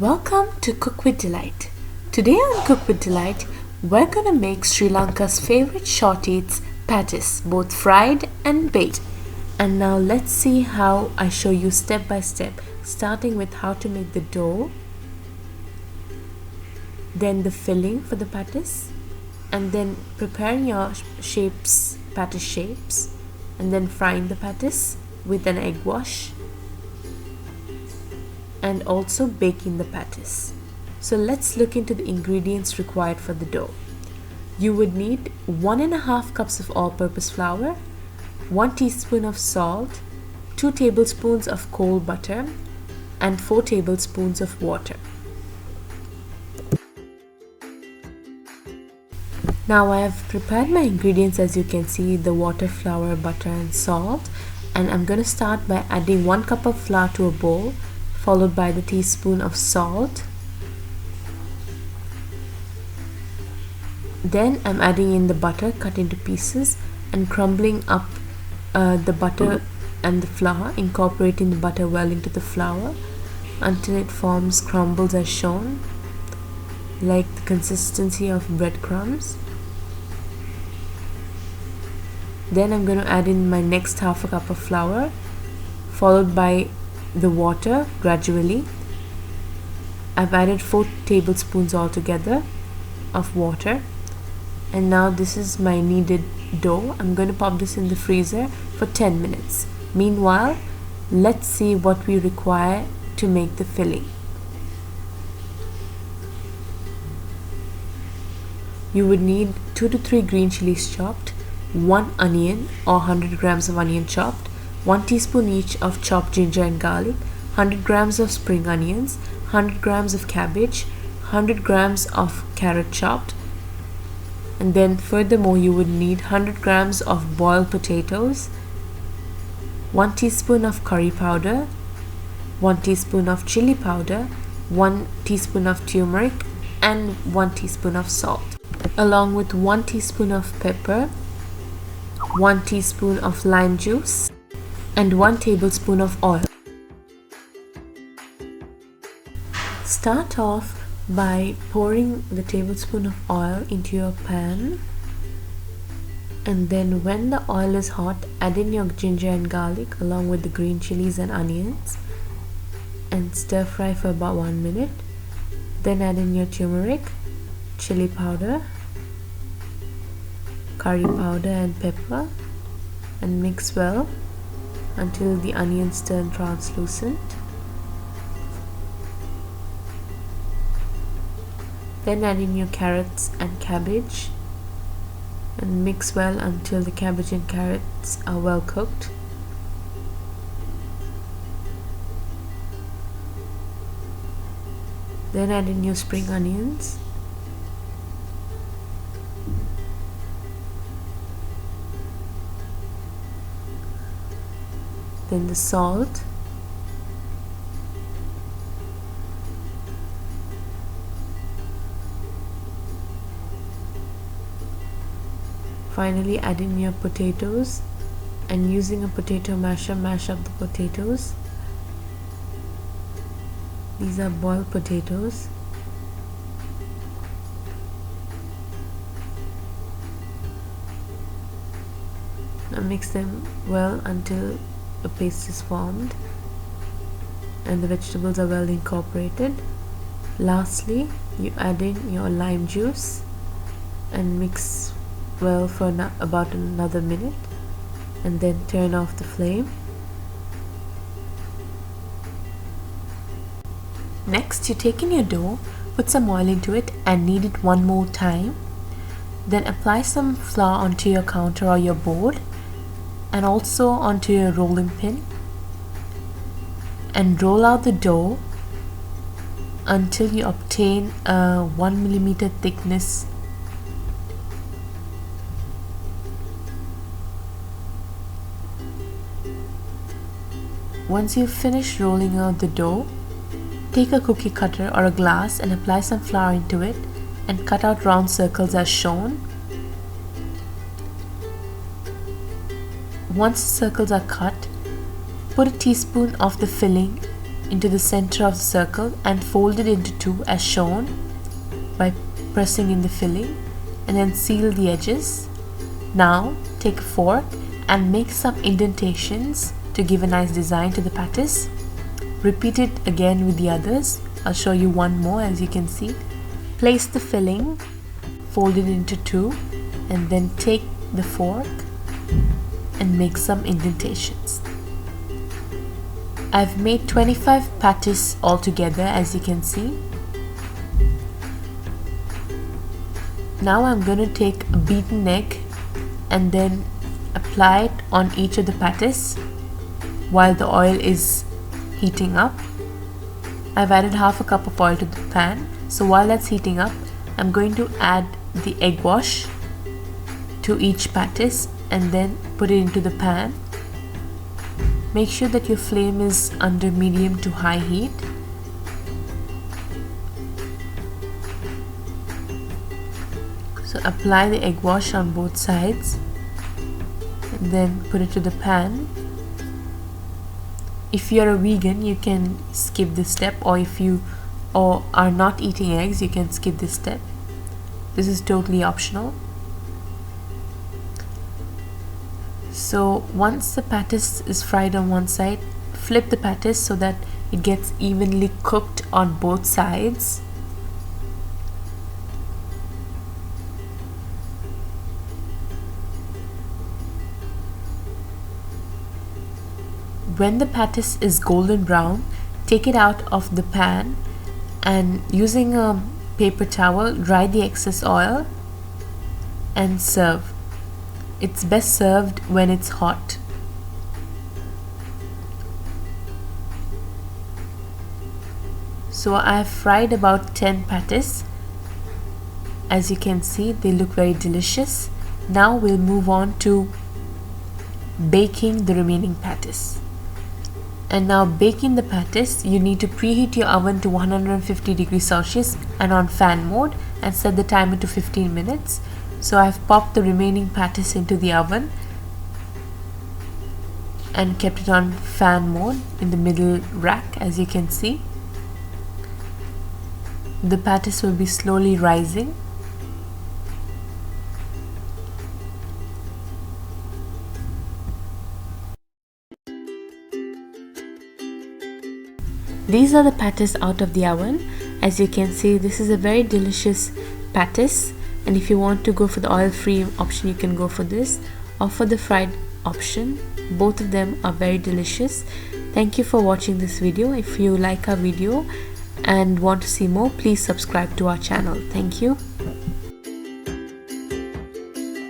Welcome to Cook with Delight. Today on Cook with Delight, we're gonna make Sri Lanka's favorite short eats, patties, both fried and baked. And now let's see how I show you step by step, starting with how to make the dough, then the filling for the patties, and then preparing your patty shapes, and then frying the patties with an egg wash, and also baking the patties. So let's look into the ingredients required for the dough. You would need 1.5 cups of all-purpose flour, 1 teaspoon of salt, 2 tablespoons of cold butter, and 4 tablespoons of water. Now I have prepared my ingredients, as you can see, the water, flour, butter and salt, and I'm going to start by adding 1 cup of flour to a bowl, followed by the teaspoon of salt. Then I'm adding in the butter cut into pieces and crumbling up the butter and the flour, incorporating the butter well into the flour until it forms crumbles as shown, like the consistency of breadcrumbs. Then I'm going to add in my next half a cup of flour, followed by the water gradually. I've added 4 tablespoons altogether of water, and now this is my kneaded dough. I'm going to pop this in the freezer for 10 minutes. Meanwhile, let's see what we require to make the filling. You would need 2 to 3 green chilies chopped, 1 onion or 100 grams of onion chopped, 1 teaspoon each of chopped ginger and garlic, 100 grams of spring onions, 100 grams of cabbage, 100 grams of carrot chopped, and then furthermore you would need 100 grams of boiled potatoes, 1 teaspoon of curry powder, 1 teaspoon of chili powder, 1 teaspoon of turmeric, and 1 teaspoon of salt, along with 1 teaspoon of pepper, 1 teaspoon of lime juice, and 1 tablespoon of oil. Start off by pouring the tablespoon of oil into your pan, and then when the oil is hot, add in your ginger and garlic along with the green chilies and onions and stir fry for about 1 minute. Then add in your turmeric, chili powder, curry powder and pepper and mix well until the onions turn translucent. Then add in your carrots and cabbage and mix well until the cabbage and carrots are well cooked. Then add in your spring onions. Then the salt, finally add in your potatoes, and using a potato masher mash up the potatoes. These are boiled potatoes. Now mix them well until a paste is formed and the vegetables are well incorporated. Lastly, you add in your lime juice and mix well for about another minute, and then turn off the flame. Next, you take in your dough, put some oil into it and knead it 1 more time. Then apply some flour onto your counter or your board and also onto your rolling pin, and roll out the dough until you obtain a 1 millimeter thickness. Once you've finished rolling out the dough, take a cookie cutter or a glass and apply some flour into it and cut out round circles as shown. Once the circles are cut, put a teaspoon of the filling into the center of the circle and fold it into two as shown by pressing in the filling, and then seal the edges. Now take a fork and make some indentations to give a nice design to the patties. Repeat it again with the others. I'll show you one more. As you can see, place the filling, fold it into two, and then take the fork and make some indentations. I've made 25 patties altogether, as you can see. Now I'm going to take a beaten egg and then apply it on each of the patties while the oil is heating up. I've added half a cup of oil to the pan. So while that's heating up, I'm going to add the egg wash to each patties and then put it into the pan. Make sure that your flame is under medium to high heat. So apply the egg wash on both sides and then put it to the pan. If you're a vegan, you can skip this step, or if you are not eating eggs, you can skip this step. This is totally optional. So once the patties is fried on one side, flip the patties so that it gets evenly cooked on both sides. When the patties is golden brown, take it out of the pan and using a paper towel, dry the excess oil and serve. It's best served when it's hot. So I've fried about 10 patties. As you can see, they look very delicious. Now we'll move on to baking the remaining patties. And now baking the patties, you need to preheat your oven to 150 degrees Celsius and on fan mode and set the timer to 15 minutes. So I've popped the remaining patties into the oven and kept it on fan mode in the middle rack. As you can see, the patties will be slowly rising. These are the patties out of the oven. As you can see, this is a very delicious patties, and if you want to go for the oil-free option, you can go for this, or for the fried option. Both of them are very delicious. Thank you for watching this video. If you like our video and want to see more, please subscribe to our channel. Thank you.